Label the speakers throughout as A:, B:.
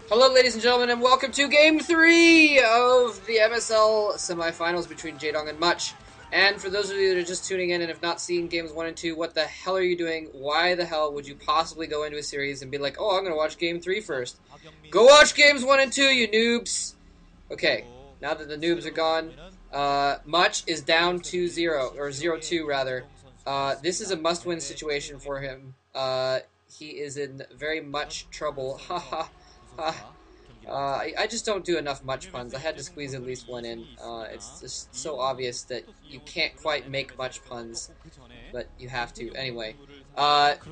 A: Hello, ladies and gentlemen, and welcome to Game 3 of the MSL Semifinals between Jaedong and Much. And for those of you that are just tuning in and have not seen Games 1 and 2, what the hell are you doing? Why the hell would you possibly go into a series and be like, oh, I'm going to watch Game 3 first? Go watch Games 1 and 2, you noobs! Okay, now that the noobs are gone, Much is down 2-0, or 0-2 rather. This is a must-win situation for him. He is in very much trouble. Ha ha ha. I just don't do enough much puns. I had to squeeze at least one in. It's just so obvious that you can't quite make much puns, but you have to. Anyway,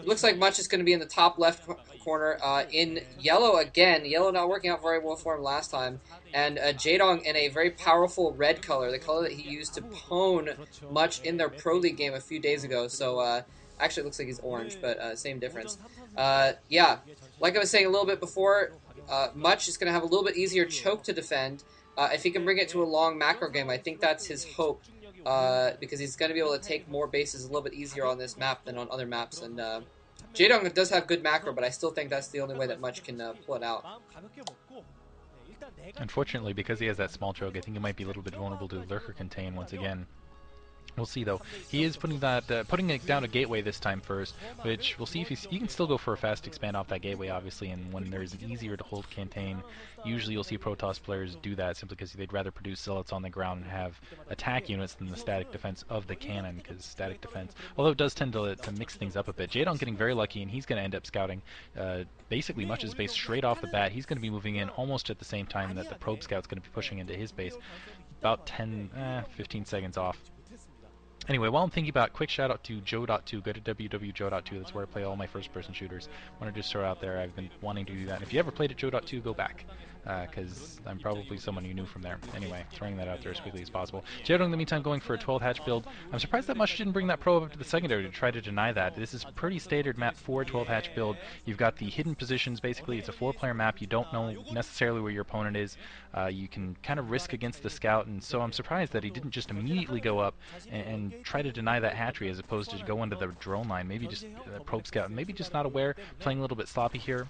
A: looks like Much is going to be in the top left corner. In yellow again. Yellow not working out very well for him last time. And Jaedong in a very powerful red color, the color that he used to pwn Much in their Pro League game a few days ago. So, actually it looks like he's orange, but same difference. Yeah, like I was saying a little bit before, Much is going to have a little bit easier choke to defend. If he can bring it to a long macro game, I think that's his hope, because he's going to be able to take more bases a little bit easier on this map than on other maps. And Jaedong does have good macro, but I still think that's the only way that Much can pull it out.
B: Unfortunately, because he has that small choke, I think he might be a little bit vulnerable to Lurker Contain once again. We'll see though. He is putting it down a gateway this time first, which we'll see if he can still go for a fast expand off that gateway, obviously. And when there's an easier to hold contain, usually you'll see Protoss players do that simply because they'd rather produce zealots on the ground and have attack units than the static defense of the cannon. Because static defense, although it does tend to mix things up a bit. Jaedong getting very lucky, and he's going to end up scouting basically Much's base straight off the bat. He's going to be moving in almost at the same time that the probe scout's going to be pushing into his base, about 15 seconds off. Anyway, while I'm thinking about it, quick shout out to Joe.2. Go to www.joe.2. That's where I play all my first person shooters. Want to just throw out there, I've been wanting to do that. And if you ever played at Joe.2, go back, because I'm probably someone you knew from there. Anyway, throwing that out there as quickly as possible. Jaedong in the meantime going for a 12 hatch build. I'm surprised that Much didn't bring that probe up to the secondary to try to deny that. This is pretty standard map for 12 hatch build. You've got the hidden positions, basically. It's a 4-player map. You don't know necessarily where your opponent is. You can kind of risk against the scout, and so I'm surprised that he didn't just immediately go up and try to deny that hatchery as opposed to go into the drone line. Maybe just probe scout, maybe just not aware, playing a little bit sloppy here.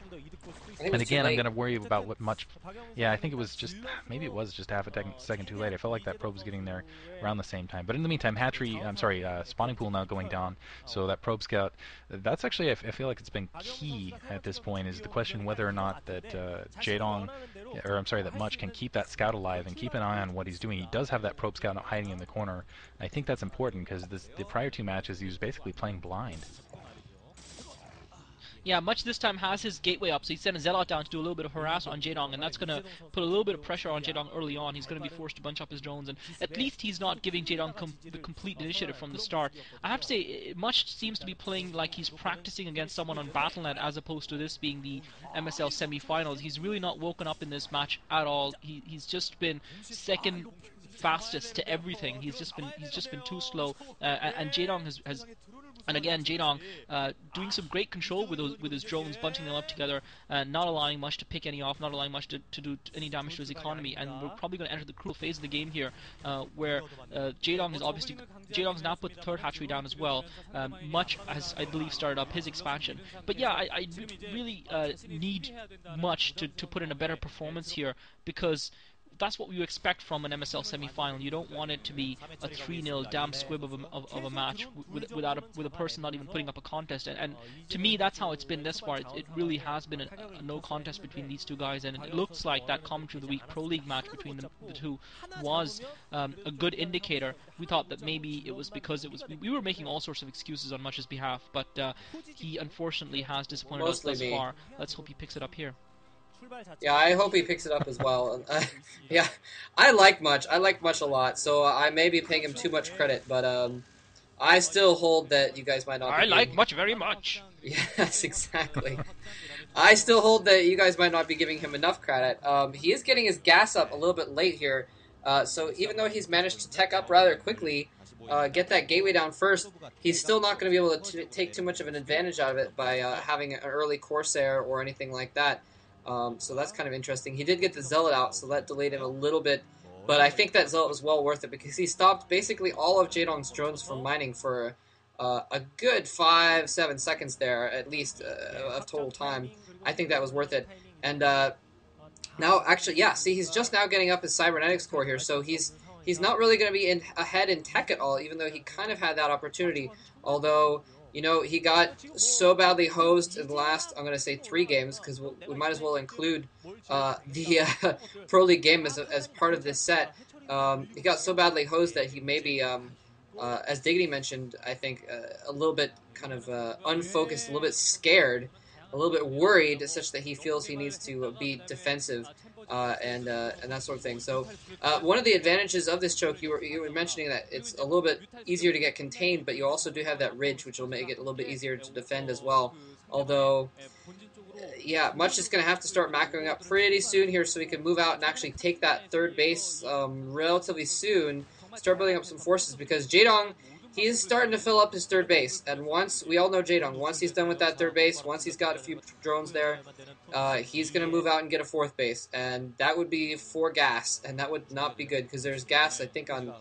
B: And again, I'm going to worry about what Much. Yeah, I think it was just, maybe it was just half a second too late. I felt like that probe was getting there around the same time. But in the meantime, spawning pool now going down. So that probe scout, that's actually, I feel like it's been key at this point, is the question whether or not that Jaedong, or I'm sorry, that Much can keep that scout alive and keep an eye on what he's doing. He does have that probe scout hiding in the corner. I think that's important because the prior two matches he was basically playing blind.
C: Yeah, Much this time has his gateway up, so he sent a Zealot down to do a little bit of harass on Jaedong, and that's going to put a little bit of pressure on Jaedong early on. He's going to be forced to bunch up his drones, and at least he's not giving Jaedong the complete initiative from the start. I have to say, Much seems to be playing like he's practicing against someone on Battle.net as opposed to this being the MSL semi-finals. He's really not woken up in this match at all. He's just been second fastest to everything. He's just been too slow, and Jaedong has and again, Jaedong doing some great control with his drones, bunching them up together, not allowing Much to pick any off, not allowing Much to do any damage to his economy. And we're probably going to enter the crucial phase of the game here, where Jaedong's now put the third hatchery down as well. Much has, I believe, started up his expansion. But yeah, I really need Much to put in a better performance here, because that's what you expect from an MSL semi-final. You don't want it to be a 3-0 damn squib of a match with a person not even putting up a contest. And to me, that's how it's been this far. It really has been a no contest between these two guys, and it looks like that Commentary of the Week Pro League match between the two was a good indicator. We thought that maybe it was because we were making all sorts of excuses on Much's behalf, but he unfortunately has disappointed us thus far. Let's hope he picks it up here.
A: Yeah, I hope he picks it up as well. Yeah, I like Much. I like Much a lot, so I may be paying him too much credit, but I still hold that you guys might not.
C: I like Much very much.
A: Yes, exactly. I still hold that you guys might not be giving him enough credit. He is getting his gas up a little bit late here, so even though he's managed to tech up rather quickly, get that gateway down first, he's still not going to be able to take too much of an advantage out of it by having an early Corsair or anything like that. So that's kind of interesting. He did get the Zealot out, so that delayed him a little bit. But I think that Zealot was well worth it because he stopped basically all of Jaedong's drones from mining for a good 5-7 seconds there, at least, of total time. I think that was worth it. And Now, actually, yeah. See, he's just now getting up his cybernetics core here, so he's not really going to be ahead in tech at all, even though he kind of had that opportunity. Although, he got so badly hosed in the last, I'm going to say, 3 games, because we might as well include the Pro League game as part of this set. He got so badly hosed that he maybe, as Diggity mentioned, I think a little bit kind of unfocused, a little bit scared, a little bit worried, such that he feels he needs to be defensive and that sort of thing. So one of the advantages of this choke, you were mentioning that it's a little bit easier to get contained, but you also do have that ridge, which will make it a little bit easier to defend as well. Although, yeah, Much is going to have to start macroing up pretty soon here so he can move out and actually take that third base relatively soon. Start building up some forces because Jaedong, he's starting to fill up his third base. And once, we all know Jaedong, once he's done with that third base, once he's got a few drones there, he's going to move out and get a fourth base. And that would be 4 gas, and that would not be good because there's gas, I think, on.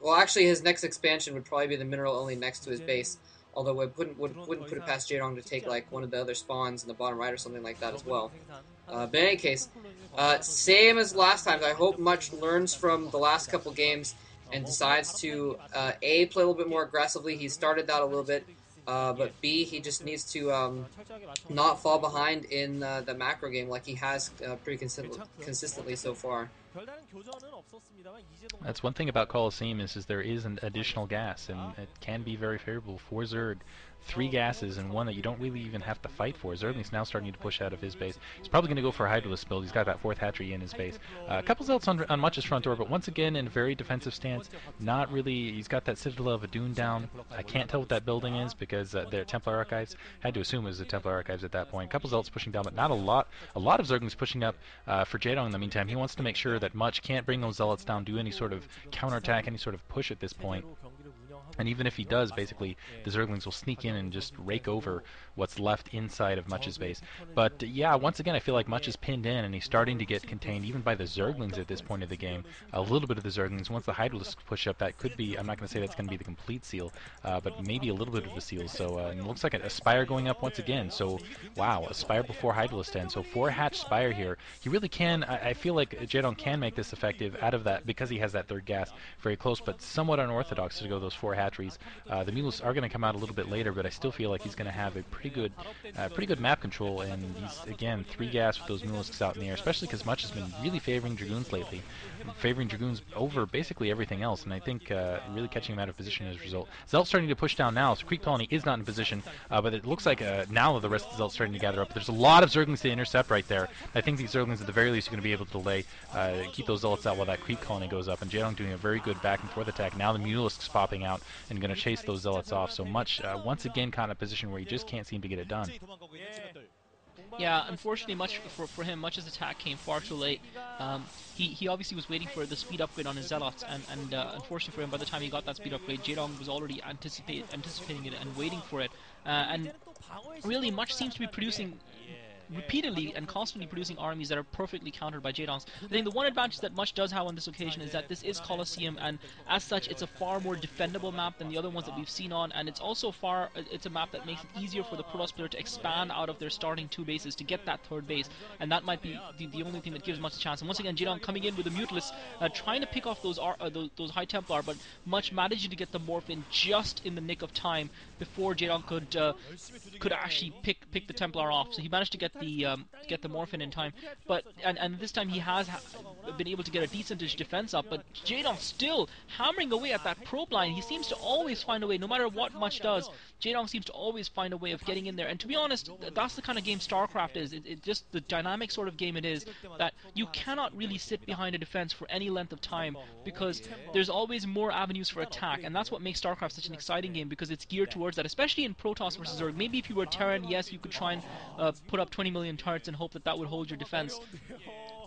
A: Well, actually, his next expansion would probably be the mineral only next to his base. Although I wouldn't put it past Jaedong to take like one of the other spawns in the bottom right or something like that as well. But in any case, same as last time. I hope Much learns from the last couple games and decides to play a little bit more aggressively. He started that a little bit, but B, he just needs to not fall behind in the macro game like he has pretty consistently so far.
B: That's one thing about Colosseum is there is an additional gas, and it can be very favorable for Zerg. 3 gases and one that you don't really even have to fight for. Zergling's now starting to push out of his base. He's probably going to go for a Hydralisk build. He's got that 4th hatchery in his base. A couple zelts on Much's front door, but once again in a very defensive stance. Not really. He's got that Citadel of Adun down. I can't tell what that building is because they're Templar Archives. Had to assume it was the Templar Archives at that point. A couple zelts pushing down, but not a lot. A lot of Zerglings pushing up for Jaedong in the meantime. He wants to make sure that Much can't bring those zealots down, do any sort of counterattack, any sort of push at this point. And even if he does, basically, the Zerglings will sneak in and just rake over what's left inside of Much's base. But yeah, once again, I feel like Much is pinned in, and he's starting to get contained even by the Zerglings at this point of the game. A little bit of the Zerglings. Once the Hydralisks push up, that could be, I'm not going to say that's going to be the complete seal, but maybe a little bit of a seal. So it looks like a Spire going up once again. So, wow, a Spire before Hydralisk 10. So 4-hatch Spire here. He really can, I feel like Jaedong can make this effective out of that, because he has that 3rd gas very close, but somewhat unorthodox to go those 4 hatcheries. The Mules are going to come out a little bit later, but I still feel like he's going to have a pretty good map control, and he's, again, 3 gas with those Mulisks out in the air, especially because Much has been really favoring Dragoons lately, favoring Dragoons over basically everything else, and I think really catching him out of position as a result. Zelt's starting to push down now, so Creep Colony is not in position, but it looks like now the rest of the Zelt's starting to gather up. There's a lot of Zerglings to intercept right there. I think these Zerglings at the very least are going to be able to delay, keep those Zealots out while that Creep Colony goes up, and Jaedong doing a very good back and forth attack. Now the Mulisks popping out and going to chase those Zealots off, so Much once again caught in a position where he just can't seem to get it done.
C: Yeah, unfortunately, for him, Much's attack came far too late. He obviously was waiting for the speed upgrade on his Zealots, and unfortunately for him, by the time he got that speed upgrade, Jaedong was already anticipating it and waiting for it. And really, Much seems to be producing repeatedly and constantly producing armies that are perfectly countered by Jaedong's. I think the one advantage that Much does have on this occasion is that this is Colosseum, and as such, it's a far more defendable map than the other ones that we've seen on, and it's also it's a map that makes it easier for the Protoss player to expand out of their starting 2 bases to get that 3rd base, and that might be the only thing that gives Much a chance. And once again, Jaedong coming in with the Mutalisk, trying to pick off those High Templar, but Much managing to get the Morph in just in the nick of time before Jaedong could actually pick the Templar off. So he managed to get the Morphin in time, but and this time he has been able to get a decentish defense up. But Jaedong still hammering away at that probe line. He seems to always find a way, no matter what Much does. Jaedong seems to always find a way of getting in there. And to be honest, that's the kind of game StarCraft is. It just the dynamic sort of game it is, that you cannot really sit behind a defense for any length of time, because there's always more avenues for attack, and that's what makes StarCraft such an exciting game, because it's geared towards that, especially in Protoss versus Zerg. Maybe if you were Terran, yes, you could try and put up 20 million turrets and hope that that would hold your defense.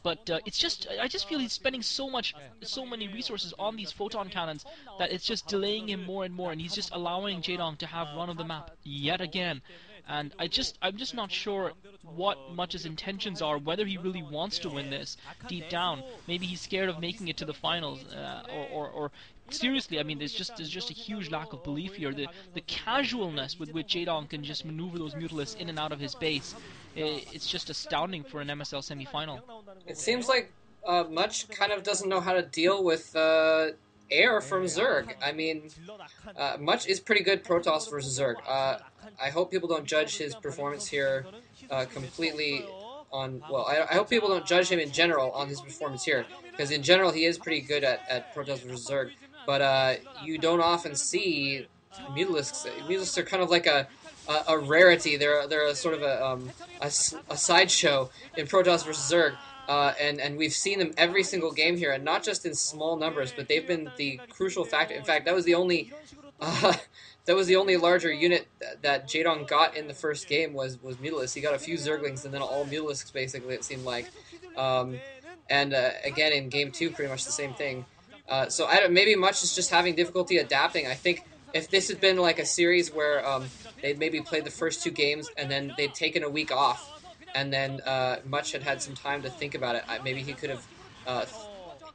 C: But it's just, I just feel he's spending so many resources on these photon cannons that it's just delaying him more and more, and he's just allowing Jaedong to have run of the map yet again. And I'm just not sure what Much's intentions are, whether he really wants to win this deep down. Maybe he's scared of making it to the finals, or seriously, I mean, there's just a huge lack of belief here. The casualness with which Jaedong can just maneuver those Mutalisks in and out of his base it's just astounding for an MSL semifinal.
A: It seems like Much kind of doesn't know how to deal with air from Zerg. I mean, Much is pretty good Protoss versus Zerg. I hope people don't judge his performance here completely on. Well, I hope people don't judge him in general on his performance here, because in general he is pretty good at Protoss versus Zerg. But you don't often see Mutalisks. Mutalisks are kind of like a rarity. They're a sort of a sideshow in Protoss versus Zerg. And we've seen them every single game here, and not just in small numbers, but they've been the crucial factor. In fact, that was the only larger unit that Jaedong got in the first game was Mutalisk. He got a few Zerglings and then all Mutalisks basically. It seemed like, and again in game two, pretty much the same thing. So maybe Much is just having difficulty adapting. I think if this had been like a series where they'd maybe played the first two games and then they'd taken a week off, and then Much had some time to think about it, maybe he could have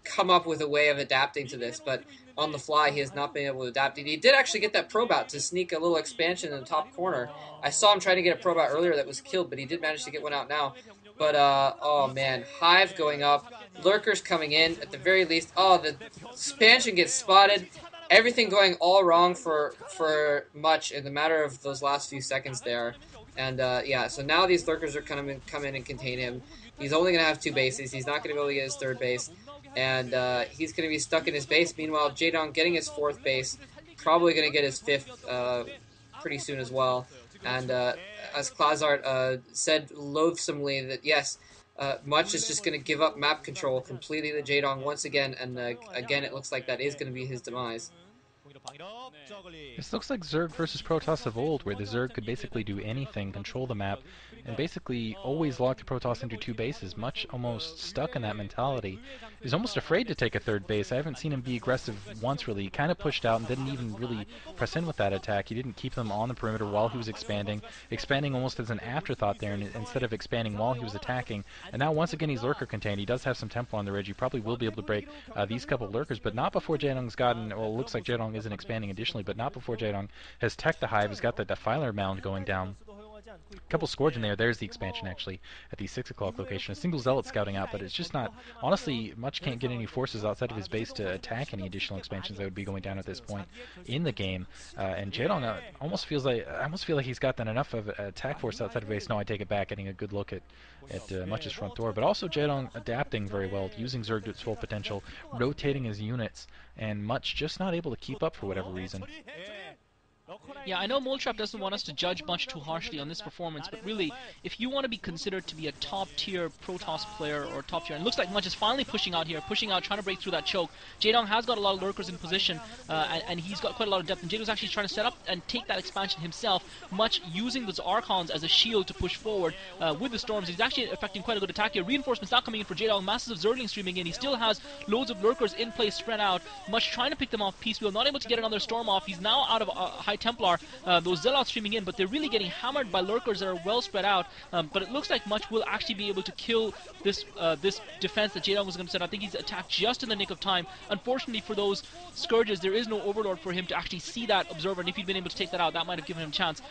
A: come up with a way of adapting to this. But on the fly, he has not been able to adapt. He did actually get that probe out to sneak a little expansion in the top corner. I saw him trying to get a probe out earlier that was killed, but he did manage to get one out now. But, oh man, Hive going up, Lurkers coming in, at the very least. Oh, the expansion gets spotted. Everything going all wrong for Much in the matter of those last few seconds there. And, yeah, so now these Lurkers are come in and contain him. He's only going to have two bases. He's not going to be able to get his third base. And he's going to be stuck in his base. Meanwhile, Jaedong getting his fourth base, probably going to get his fifth pretty soon as well. And as Klazart said loathsomely, that yes, Much is just going to give up map control completely to Jaedong once again. And again, it looks like that is going to be his demise.
B: This looks like Zerg versus Protoss of old, where the Zerg could basically do anything, control the map, and basically always lock the Protoss into two bases. Much almost stuck in that mentality. He's almost afraid to take a third base. I haven't seen him be aggressive once, really. He kind of pushed out and didn't even really press in with that attack. He didn't keep them on the perimeter while he was expanding almost as an afterthought there instead of expanding while he was attacking. And now once again he's Lurker contained. He does have some Templar on the ridge. He probably will be able to break these couple Lurkers, but not before Jaedong's gotten, well, it looks like Jaedong isn't expanding additionally, but not before Jaedong has teched the Hive. He's got the Defiler mound going down. A couple Scourge in there. There's the expansion, actually, at the 6 o'clock location. A single Zealot scouting out, but it's just not... Honestly, Much can't get any forces outside of his base to attack any additional expansions that would be going down at this point in the game. And Jaedong I almost feel like he's got that enough of attack force outside of base. No, I take it back, getting a good look at Much's front door. But also Jaedong adapting very well, using Zerg to its full potential, rotating his units, and Much just not able to keep up for whatever reason.
C: Yeah, I know Moletrap doesn't want us to judge Much too harshly on this performance, but really, if you want to be considered to be a top-tier Protoss player or top-tier, and it looks like Much is finally pushing out, trying to break through that choke. Jaedong has got a lot of Lurkers in position, and he's got quite a lot of depth, and Jaedong's actually trying to set up and take that expansion himself, Much using those Archons as a shield to push forward with the Storms. He's actually affecting quite a good attack here. Reinforcements now coming in for Jaedong, masses of Zerglings streaming in. He still has loads of Lurkers in place, spread out. Much trying to pick them off piecemeal, not able to get another Storm off. He's now out of High Templar. Those Zealots streaming in, but they're really getting hammered by Lurkers that are well spread out. But it looks like Much will actually be able to kill this defense that Jaedong was going to set. I think he's attacked just in the nick of time. Unfortunately for those Scourges, there is no Overlord for him to actually see that Observer, and if he'd been able to take that out, that might have given him a chance.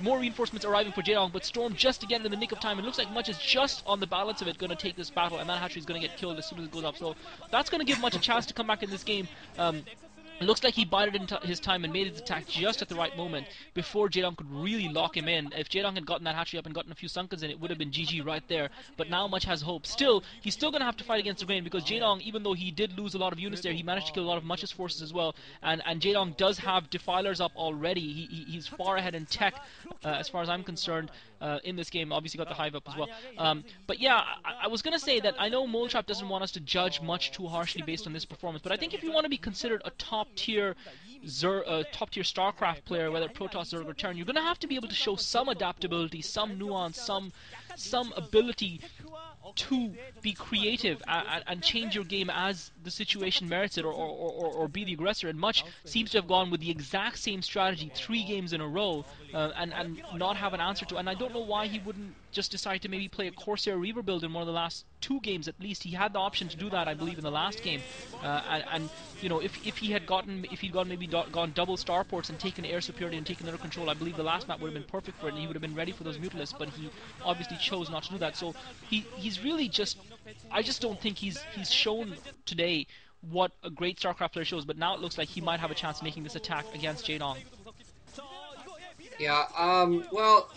C: More reinforcements arriving for Jaedong, but Storm just again in the nick of time. It looks like Much is just on the balance of it going to take this battle, and that hatchery is going to get killed as soon as it goes up. So that's going to give Much a chance to come back in this game. It looks like he bided his time and made his attack just at the right moment before Jaedong could really lock him in. If Jaedong had gotten that hatchery up and gotten a few Sunkens in, it would have been GG right there. But now Much has hope. Still, he's still going to have to fight against the grain, because Jaedong, even though he did lose a lot of units there, he managed to kill a lot of Much's forces as well. And Jaedong does have Defilers up already. He's far ahead in tech, as far as I'm concerned, in this game. Obviously got the Hive up as well. But yeah, I was going to say that I know Moletrap doesn't want us to judge Much too harshly based on this performance, but I think if you want to be considered a top-tier StarCraft player, whether Protoss, Zerg, or Terran, you're going to have to be able to show some adaptability, some nuance, some ability to be creative and change your game as the situation merits it, or be the aggressor. And Much seems to have gone with the exact same strategy 3 games in a row, and not have an answer to. And I don't know why he wouldn't just decide to maybe play a Corsair Reaver build in one of the last 2 games at least. He had the option to do that, I believe, in the last game. And you know, if he'd gone double starports and taken air superiority and taken air control, I believe the last map would have been perfect for it, and he would have been ready for those Mutalisks. But he obviously chose not to do that. So he's really just, I just don't think he's shown today what a great StarCraft player shows. But now it looks like he might have a chance making this attack against Jaedong.
A: Yeah, well,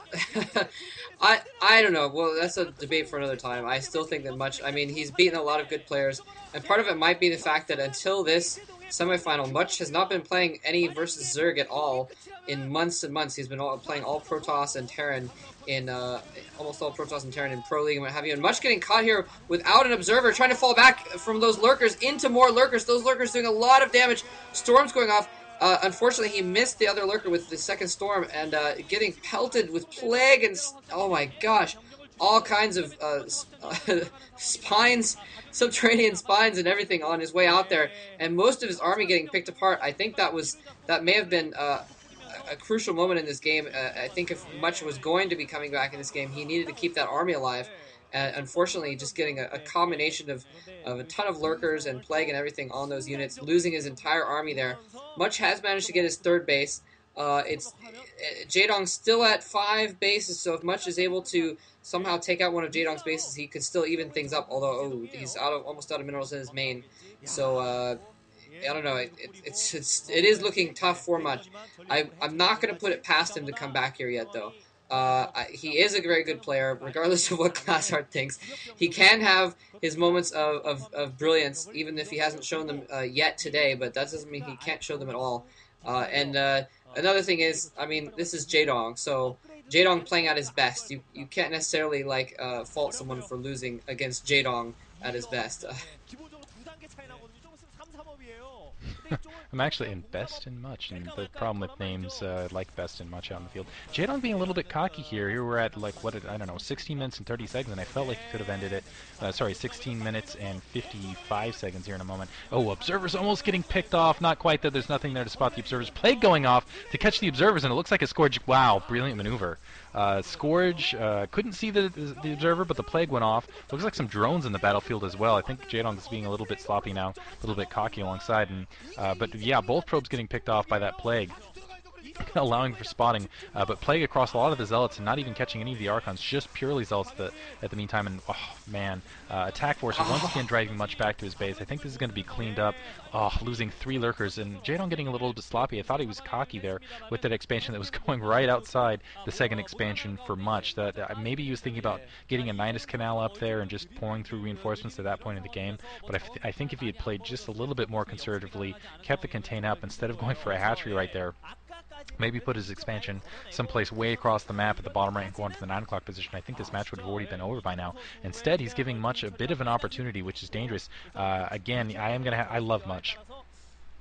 A: I don't know. Well, that's a debate for another time. I still think that much. I mean, he's beaten a lot of good players, and part of it might be the fact that until this semifinal, Much has not been playing any versus Zerg at all in months and months. He's been playing all Protoss and Terran in almost all Protoss and Terran in Pro League and what have you. And Much getting caught here without an observer, trying to fall back from those lurkers into more lurkers. Those lurkers doing a lot of damage. Storms going off. Unfortunately, he missed the other lurker with the second storm and getting pelted with plague and oh my gosh, all kinds of spines, subterranean spines and everything on his way out there, and most of his army getting picked apart. I think that may have been a crucial moment in this game. I think if Much was going to be coming back in this game, he needed to keep that army alive. Unfortunately, just getting a combination of a ton of lurkers and plague and everything on those units, losing his entire army there. Much has managed to get his third base. It's Jaedong's still at 5 bases, so if Much is able to somehow take out one of Jaedong's bases, he could still even things up. Although he's almost out of minerals in his main, so I don't know. It is looking tough for Much. I'm not going to put it past him to come back here yet, though. He is a very good player, regardless of what Glassheart thinks. He can have his moments of brilliance, even if he hasn't shown them yet today, but that doesn't mean he can't show them at all. And another thing is, I mean, this is Jaedong, so Jaedong playing at his best. You can't necessarily fault someone for losing against Jaedong at his best.
B: I'm actually in best in Much, and the problem with names like best and Much out in the field. Jaedong being a little bit cocky here. Here we're at I don't know, 16 minutes and 30 seconds, and I felt like he could have ended it. 16 minutes and 55 seconds here in a moment. Oh, Observer's almost getting picked off. Not quite, though. There's nothing there to spot the Observers. Plague going off to catch the Observers, and it looks like a Scourge. Wow, brilliant maneuver. Scourge couldn't see the Observer, but the Plague went off. Looks like some drones in the battlefield as well. I think Jaedong is being a little bit sloppy now, a little bit cocky alongside. But yeah, both probes getting picked off by that Plague, allowing for spotting, but Plague across a lot of the Zealots and not even catching any of the Archons, just purely Zealots at the meantime. And oh man, Attack Force once again driving Much back to his base. I think this is going to be cleaned up. Oh, losing 3 lurkers, and Jaedong getting a little bit sloppy. I thought he was cocky there with that expansion that was going right outside the second expansion for Much. That maybe he was thinking about getting a Nidus Canal up there and just pouring through reinforcements at that point in the game. But I think if he had played just a little bit more conservatively, kept the contain up instead of going for a hatchery right there, maybe put his expansion someplace way across the map at the bottom right and go on to the 9 o'clock position, I think this match would have already been over by now. Instead, he's giving Much a bit of an opportunity, which is dangerous. Again, I love Much.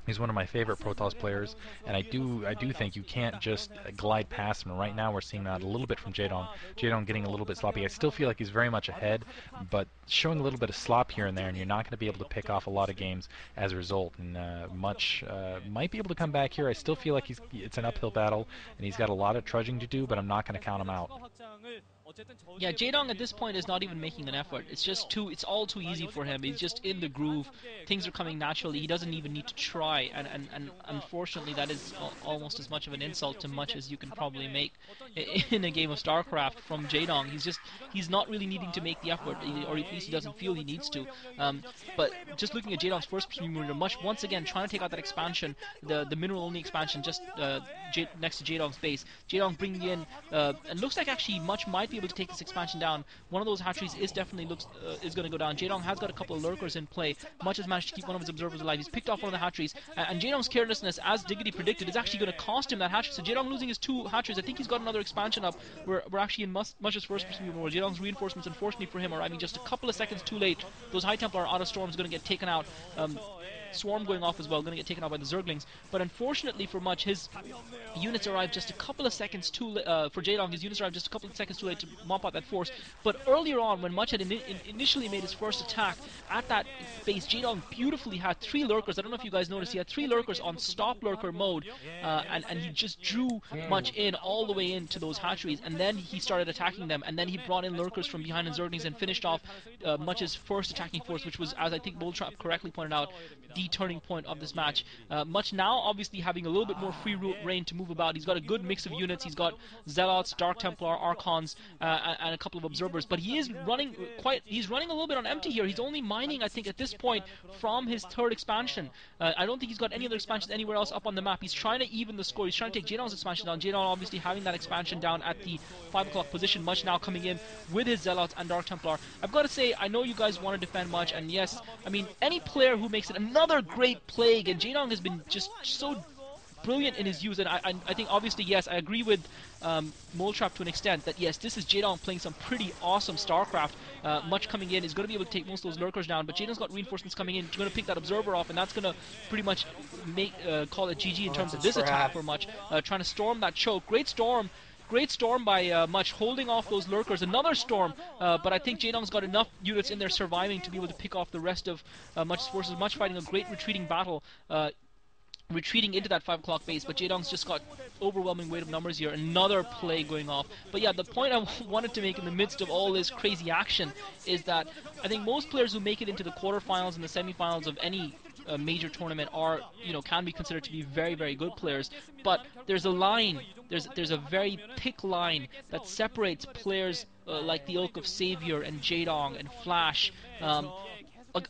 B: He's one of my favorite Protoss players, and I do think you can't just glide past him. Right now we're seeing that a little bit from Jaedong. Jaedong getting a little bit sloppy. I still feel like he's very much ahead, but showing a little bit of slop here and there, and you're not going to be able to pick off a lot of games as a result. And Much might be able to come back here. I still feel like it's an uphill battle, and he's got a lot of trudging to do, but I'm not going to count him out.
C: Yeah, Jaedong at this point is not even making an effort. It's all too easy for him. He's just in the groove. Things are coming naturally. He doesn't even need to try, and unfortunately that is almost as much of an insult to Much as you can probably make in a game of StarCraft from Jaedong. He's not really needing to make the effort, or at least he doesn't feel he needs to. But just looking at Jaedong's first person maneuver, Much once again trying to take out that expansion, the mineral only expansion just next to Jaedong's base. Jaedong bringing in, and looks like actually Much might be able to take this expansion down. One of those hatcheries is definitely is going to go down. Jaedong has got a couple of lurkers in play. Much has managed to keep one of his observers alive. He's picked off one of the hatcheries, and Jaedong's carelessness, as Diggity predicted, is actually going to cost him that hatchery. So Jaedong losing his 2 hatcheries. I think he's got another expansion up. We're actually in Much's first person where Jaedong's reinforcements, unfortunately for him, are arriving just a couple of seconds too late. Those High Templar out of storms going to get taken out. Swarm going off as well, going to get taken out by the Zerglings. But unfortunately for Much, his units arrived just a couple of seconds too late. For Jaedong, his units arrived just a couple of seconds too late to mop out that force. But earlier on, when Much had initially made his first attack at that base, Jaedong beautifully had 3 lurkers. I don't know if you guys noticed, he had 3 lurkers on stop lurker mode, and he just drew Much in all the way into those hatcheries, and then he started attacking them, and then he brought in lurkers from behind and Zerglings and finished off Much's first attacking force, which was, as I think Bulltrap correctly pointed out, the turning point of this match. Much now obviously having a little bit more free reign to move about. He's got a good mix of units. He's got Zealots, Dark Templar, Archons, and a couple of observers. But he is running he's running a little bit on empty here. He's only mining, I think, at this point from his third expansion. I don't think he's got any other expansions anywhere else up on the map. He's trying to even the score. He's trying to take Jaedong's expansion down. Jaedong obviously having that expansion down at the 5 o'clock position. Much now coming in with his Zealots and Dark Templar. I've got to say, I know you guys want to defend Much, and yes, I mean, any player who makes it another great play, and Jaedong has been just so brilliant in his use, and I think obviously, yes, I agree with Moletrap to an extent that yes, this is Jaedong playing some pretty awesome StarCraft. Much coming in is going to be able to take most of those lurkers down, but Jaedong's got reinforcements coming in, going to pick that observer off, and that's going to pretty much make call it GG in terms of this attack for Much. Trying to storm that choke. Great storm by Much, holding off those lurkers. Another storm, but I think Jaedong's got enough units in there surviving to be able to pick off the rest of Much's forces. Much fighting a great retreating battle. Retreating into that 5 o'clock base, but Jaedong's just got overwhelming weight of numbers here. Another play going off. But yeah, the point I wanted to make in the midst of all this crazy action is that I think most players who make it into the quarterfinals and the semifinals of any major tournament are, can be considered to be very, very good players. But there's a line, there's a very thick line that separates players like the ilk of Savior and Jaedong and Flash.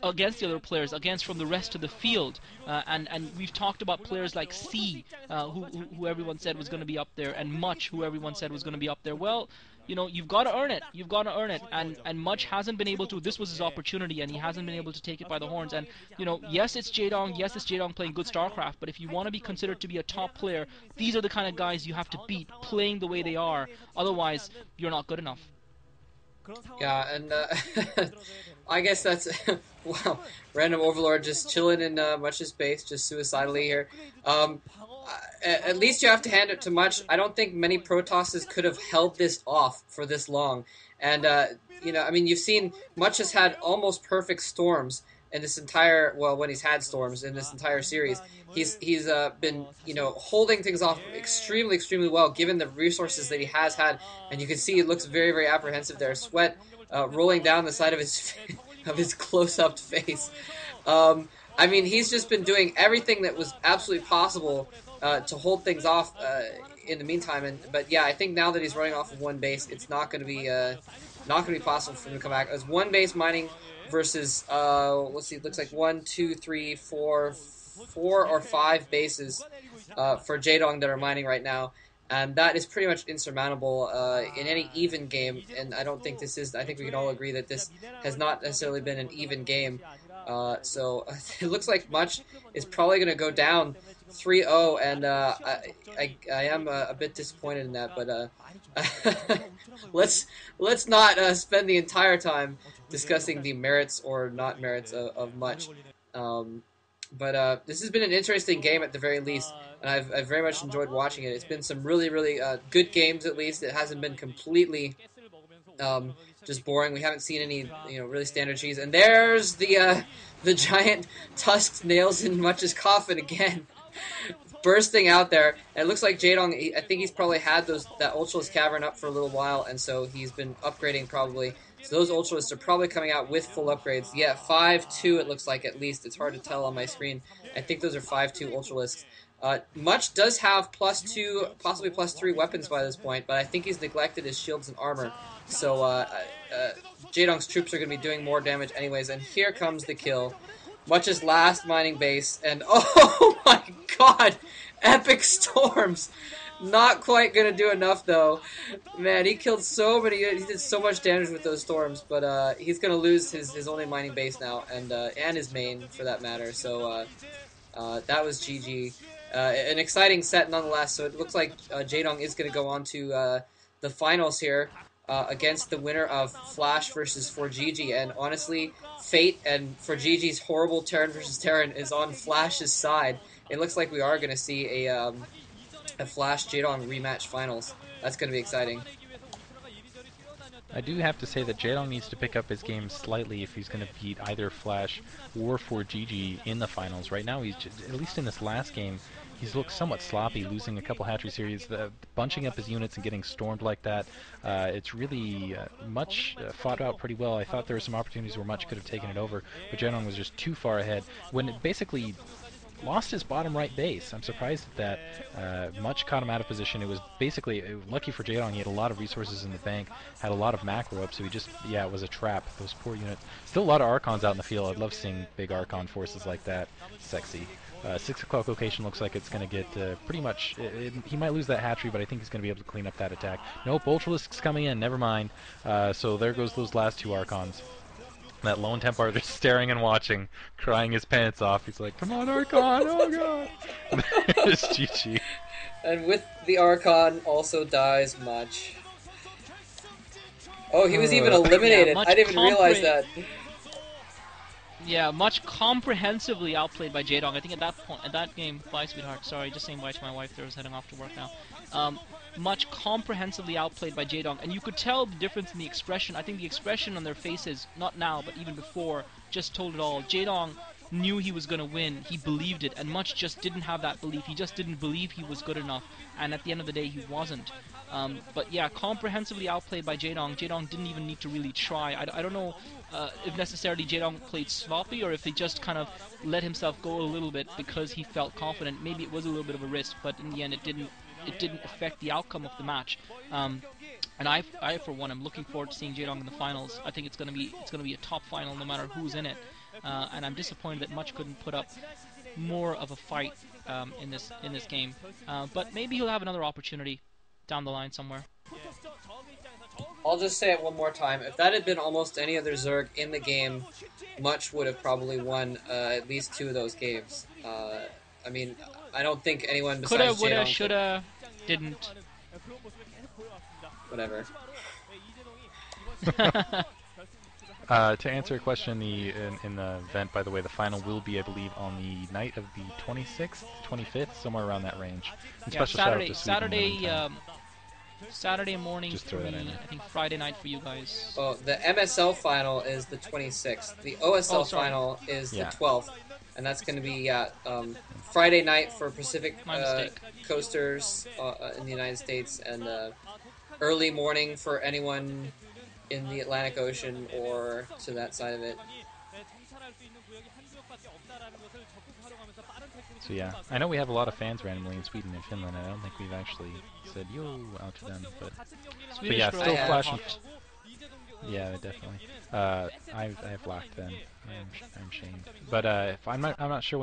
C: Against the other players, against from the rest of the field, and we've talked about players like C, who everyone said was going to be up there, and Much, who everyone said was going to be up there. Well, you've got to earn it. You've got to earn it, and Much hasn't been able to. This was his opportunity, and he hasn't been able to take it by the horns. And yes, it's Jaedong. Yes, it's Jaedong playing good StarCraft. But if you want to be considered to be a top player, these are the kind of guys you have to beat, playing the way they are. Otherwise, you're not good enough.
A: Yeah, and I guess that's wow. Random Overlord just chilling in Much's base, just suicidally here. At least you have to hand it to Much. I don't think many Protosses could have held this off for this long. And I mean, you've seen Much has had almost perfect storms in this entire when he's had storms in this entire series. He's been holding things off extremely well given the resources that he has had, and you can see it looks very, very apprehensive there. Sweat rolling down the side of his of his close-up face. I mean, he's just been doing everything that was absolutely possible to hold things off in the meantime. But yeah, I think now that he's running off of one base, it's not going to be possible for him to come back. As one base mining versus let's see, it looks like 1, 2, 3, 4 or 5 bases for Jaedong that are mining right now. And that is pretty much insurmountable in any even game. And I don't think this is. I think we can all agree that this has not necessarily been an even game. So it looks like Much is probably going to go down 3-0, and I am a bit disappointed in that. But let's not spend the entire time discussing the merits or not merits of Much. But this has been an interesting game at the very least, and I've very much enjoyed watching it. It's been some really, really good games, at least. It hasn't been completely just boring. We haven't seen any, really standard cheese. And there's the giant tusked nails in Much's coffin again, bursting out there. And it looks like Jaedong, I think he's probably had that Ultralisk Cavern up for a little while, and so he's been upgrading probably. So those Ultralisks are probably coming out with full upgrades. Yeah, 5-2 it looks like at least. It's hard to tell on my screen. I think those are 5-2 Ultralisks. Much does have +2, possibly +3 weapons by this point, but I think he's neglected his shields and armor. So Jaedong's troops are going to be doing more damage anyways. And here comes the kill. Much's last mining base, and oh my god! Epic storms! Not quite gonna do enough though. Man, he killed so many, he did so much damage with those storms, but he's gonna lose his only mining base now, and his main for that matter, so that was GG. An exciting set nonetheless, so it looks like Jaedong is gonna go on to the finals here. Against the winner of Flash versus 4GG, and honestly, fate and 4GG's horrible Terran versus Terran is on Flash's side. It looks like we are going to see a Flash Jaedong rematch finals. That's going to be exciting.
B: I do have to say that Jaedong needs to pick up his game slightly if he's going to beat either Flash or 4GG in the finals. Right now, at least in this last game, he's looked somewhat sloppy, losing a couple hatchery series, bunching up his units and getting stormed like that. It's really Much fought out pretty well. I thought there were some opportunities where Much could have taken it over, but Jaedong was just too far ahead. When it basically lost his bottom right base. I'm surprised at that. Much caught him out of position. It was basically lucky for Jaedong. He had a lot of resources in the bank, had a lot of macro up, so he just, yeah, it was a trap. Those poor units. Still a lot of Archons out in the field. I'd love seeing big Archon forces like that. Sexy. 6 o'clock location looks like it's going to get pretty much... he might lose that hatchery, but I think he's going to be able to clean up that attack. Nope, Ultralisk's coming in. Never mind. So there goes those last 2 Archons. That lone Templar just staring and watching, crying his pants off. He's like, "Come on, Archon! Oh god!" It's GG.
A: And with the Archon also dies Much. Oh, he was even
C: Yeah,
A: eliminated.
C: much
A: I didn't even realize that.
C: Yeah, much comprehensively outplayed by Jaedong. I think at that point, at that game, bye sweetheart. Sorry, just saying bye to my wife. There was heading off to work now. Much comprehensively outplayed by Jaedong, and you could tell the difference in the expression. I think the expression on their faces, not now, but even before, just told it all. Jaedong knew he was going to win. He believed it, and Much just didn't have that belief. He just didn't believe he was good enough, and at the end of the day, he wasn't. But yeah, comprehensively outplayed by Jaedong. Jaedong didn't even need to really try. I don't know if necessarily Jaedong played sloppy or if he just kind of let himself go a little bit because he felt confident. Maybe it was a little bit of a risk, but in the end, it didn't affect the outcome of the match. And I for one, am looking forward to seeing Jaedong in the finals. I think it's gonna be a top final no matter who's in it. And I'm disappointed that Much couldn't put up more of a fight in this game. But maybe he'll have another opportunity down the line somewhere.
A: I'll just say it one more time. If that had been almost any other Zerg in the game, Much would have probably won at least 2 of those games. I mean, I don't think anyone
C: Coulda,
A: besides
C: woulda,
A: Jaedong could...
C: shoulda, didn't.
A: Whatever.
B: To answer your question, in the event, by the way, the final will be, I believe, on the night of the 26th, 25th, somewhere around that range. And
C: Yeah,
B: special shout out to Sweden in the
C: Saturday,
B: meantime.
C: Saturday morning
B: Just
C: for
B: throw that in
C: me.
B: there.
C: I think Friday night for you guys.
A: Oh, the MSL final is the 26th. The
C: Oh,
A: OSL
C: sorry,
A: final is the
B: Yeah.
A: 12th. And that's going to be Friday night for Pacific
C: my mistake.
A: coasters in the United States, and early morning for anyone in the Atlantic Ocean or to that side of it.
B: So yeah, I know we have a lot of fans randomly in Sweden and Finland, and I don't think we've actually said yo out to them, but
C: Swedish
B: yeah,
C: girls
B: still
C: are
B: flashing.
C: hot.
B: Yeah, definitely. I've lacked them. I'm shamed, but if I'm not sure.